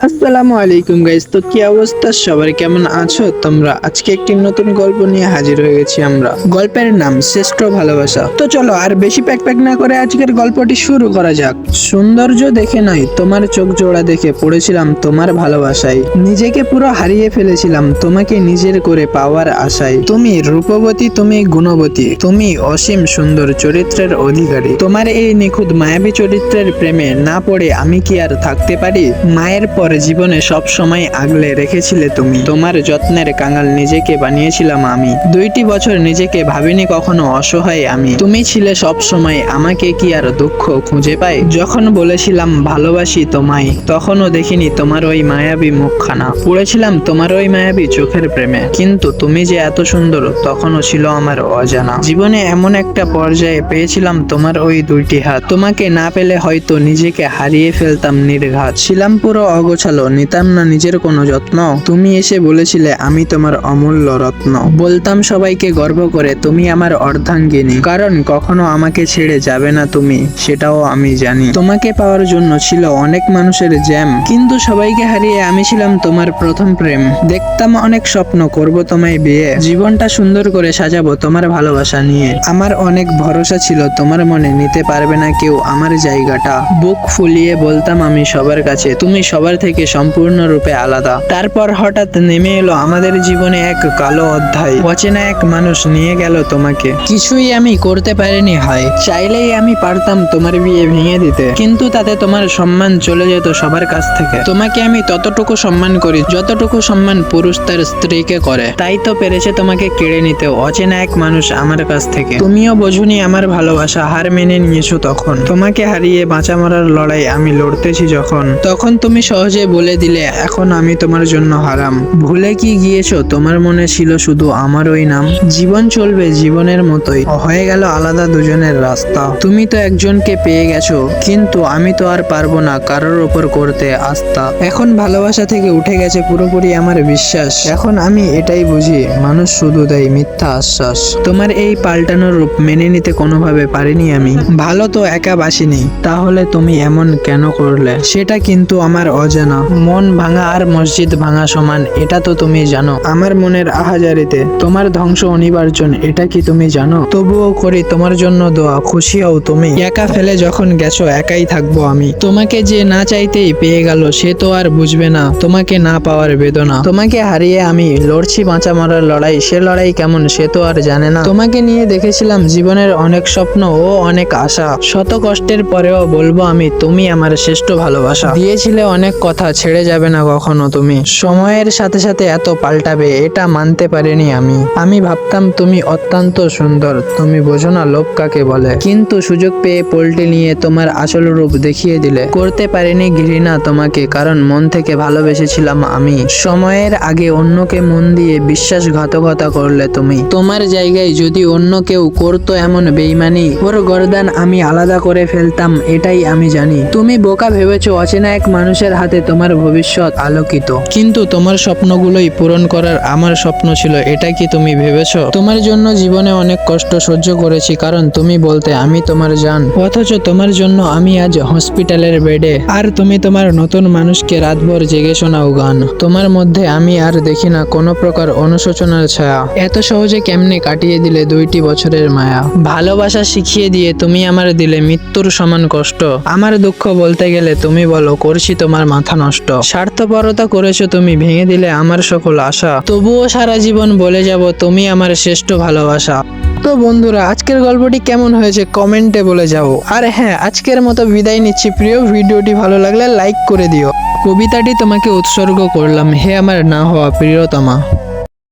আসসালামু আলাইকুম গাইস, তো কি অবস্থা সবার, কেমন আছো তোমরা? আজকে একটি নতুন গল্প নিয়ে হাজির হয়ে গেছি আমরা। গল্পের নাম শ্রেষ্ঠ ভালোবাসা। তো চলো আর বেশি প্যাক প্যাক না করে আজকের গল্পটি শুরু করা যাক। সৌন্দর্য দেখে নয়, তোমার চোখ জোড়া দেখে পড়েছিলাম তোমার ভালোবাসায়। নিজেকে পুরো হারিয়ে ফেলেছিলাম তোমাকে নিজের করে পাওয়ার আশায়। তুমি রূপবতী, তুমি গুণবতী, তুমি অসীম সুন্দর চরিত্রের অধিকারী। তোমার এই নিখুঁত মায়াবী চরিত্রের প্রেমে না পড়ে আমি কি আর থাকতে পারি? মায়ের পর জীবনে সব সময় আগলে রেখেছিলে তুমি। তোমার যত্নের কাঙাল নিজেকে বানিয়েছিলাম আমি। 2টি বছর নিজেকে ভাবিনি কখনো অসহায় আমি। তুমি ছিলে সব সময়, আমাকে কি আর দুঃখ খুঁজে পাই? যখন বলেছিলাম ভালোবাসি তোমায়, তখনও দেখিনি তোমার ওই মায়াবী মুখখানা। পড়েছিলাম তোমার ওই মায়াবী চোখের প্রেমে, কিন্তু তুমি যে এত সুন্দর তখনও ছিল আমার অজানা। জীবনে এমন একটা পর্যায়ে পেয়েছিলাম তোমার ওই 2টি হাত। তোমাকে না পেলে হয়তো নিজেকে হারিয়ে ফেলতাম নির্ঘাত। ছিলাম পুরো অগোছালো, নিতাম না নিজের কোনো যত্ন। তুমি এসে বলেছিলে আমি তোমার অমূল্য রত্ন। বলতাম সবাইকে গর্ব করে তুমি আমার অর্ধাঙ্গিনী, কারণ কখনো আমাকে ছেড়ে যাবে না তুমি, সেটাও আমি জানি। তোমাকে পাওয়ার জন্য ছিল অনেক মানুষের জ্যাম, কিন্তু সবাইকে হারিয়ে আমি ছিলাম তোমার প্রথম প্রেম। দেখতাম অনেক স্বপ্ন, করব তোমায় বিয়ে, জীবনটা সুন্দর করে সাজাবো তোমার ভালোবাসা নিয়ে। আমার অনেক ভরসা ছিল তোমার মনে নিতে পারবে না কেউ আমার জায়গাটা। বুক ফুলিয়ে বলতাম আমি সবার কাছে, তুমি সবার থেকে সম্পূর্ণরূপে আলাদা। তারপর হঠাৎ নেমে এলো আমাদের জীবনে এক কালো অধ্যায়। অচেনা এক মানুষ নিয়ে গেল তোমাকে। কিছুই আমি করতে পারিনি হয়, চাইলেই আমি পারতাম তোমার বিয়ে ভেঙে দিতে, কিন্তু তাতে তোমার সম্মান চলে যেত সবার কাছ থেকে। তোমাকে আমি ততটুকু সম্মান করি যতটুকু সম্মান পুরুষ তার স্ত্রীকে করে। তাই তো পেরেছে তোমাকে কেড়ে নিতে অচেনা এক মানুষ আমার কাছ থেকে। তুমিও বোঝুনি আমার ভালোবাসা, হার মেনে নিয়েছো তখন। তোমাকে হারিয়ে বাঁচা মরার লড়াই আমি লড়তেছি যখন, তখন তুমি সহজে বলে দিলে এখন আমি তোমার জন্য হারাম। ভুলে কি গিয়েছো তোমার মনে ছিল শুধু আমার ওই নাম? জীবন চলবে জীবনের মতোই, হয়ে গেল আলাদা দুজনের রাস্তা। তুমি তো একজনকে পেয়ে গেছো, কিন্তু আমি তো আর পারবো না কারোর ওপর করতে আস্থা। এখন ভালোবাসা থেকে উঠে গেছে পুরোপুরি আমার বিশ্বাস। এখন আমি এটাই বুঝি, মানুষ শুধু দেয় মিথ্যা আশ্বাস। তোমার এই পাল্টানো রূপ মেনে নিতে কোনোভাবে পারিনি আমি। ভালো তো একা বাসিনি, তাহলে তুমি এমন কেন করলে? সেটা কিন্তু আমার অজানা। মন ভাঙা আর মসজিদ ভাঙা সমান, এটা তো তুমি জানো। আমার মনের আহাজারিতে তোমার ধ্বংস অনিবার্য, এটা কি তুমি জানো? তবুও করি তোমার জন্য দোয়া, খুশি হও তুমি। একা ফেলে যখন গেছো একাই থাকবো আমি। তোমাকে যে না চাইতেই পেয়ে গেল সে তো আর বুঝবে না তোমাকে না পাওয়ার বেদনা। তোমাকে হারিয়ে আমি লড়ছি বাঁচা মরার লড়াই, সে লড়াই কেমন সে তো আর জানে না। তোমাকে নিয়ে দেখেছিলাম জীবনের অনেক স্বপ্ন ও অনেক আশা। শত কষ্টের পরেও বলবো আমি, তুমি আমার শ্রেষ্ঠ ভালোবাসা। দিয়েছিলে অনেক কথা, ছেড়ে যাবে না কখনো তুমি। সময়ের সাথে সাথে এত পাল্টাবে এটা মানতে পারিনি আমি। আমি ভাবতাম তুমি অত্যন্ত সুন্দর, তুমি বোঝো না লোভ কাকে বলে। কিন্তু সুযোগ পেয়ে পোল্টে নিয়ে তোমার আসল রূপ দেখিয়ে দিলে। করতে পারিনি ঘৃণা তোমাকে, কারণ মন থেকে ভালোবেসেছিলাম আমি। সময়ের আগে অন্যকে মন দিয়ে বিশ্বাসঘাতকতা করলে তুমি। তোমার জায়গায় যদি অন্য কেউ করতো এমন বেইমানি, ওর গর্দান আমি আলাদা করে ফেলতাম, এটাই আমি জানি। তুমি বোকা ভেবেছো অচেনা এক মানুষের হাতে তোমার ভবিষ্যৎ আলোকিত, কিন্তু তোমার স্বপ্নগুলোই পূরণ করার আমার স্বপ্ন ছিল, এটা কি তুমি ভেবেছো? তোমার জন্য জীবনে অনেক কষ্ট সহ্য করেছি, কারণ তুমি বলতে আমি তোমার জান। অথচ তোমার জন্য আমি আজ হসপিটালের বেডে, আর তুমি তোমার নতুন মানুষকে রাতভর জেগে শোনাও গান। তোমার মধ্যে আমি আর দেখি না কোনো প্রকার অনুশোচনার ছায়া। এত সহজে কেমনে কাটিয়ে দিলে 2টি বছরের মায়া? ভালোবাসা শিখিয়ে দিয়ে তুমি আমার দিলে মৃত্যুর সমান কষ্ট। আমার দুঃখ বলতে গেলে তুমি বলো করছি তোমার মাথা নষ্ট। স্বার্থপরতা করেছো তুমি, ভেঙে দিলে আমার সকল আশা। তবুও সারা জীবন বলে যাব তুমি আমার শ্রেষ্ঠ ভালোবাসা। তো বন্ধুরা, আজকের গল্পটি কেমন হয়েছে কমেন্টে বলে যাও। আর হ্যাঁ, আজকের মতো বিদায় নিচ্ছি প্রিয়। ভিডিওটি ভালো লাগলে লাইক করে দিও। কবিতাটি তোমাকে উৎসর্গ করলাম, হে আমার না হওয়া প্রিয়তমা।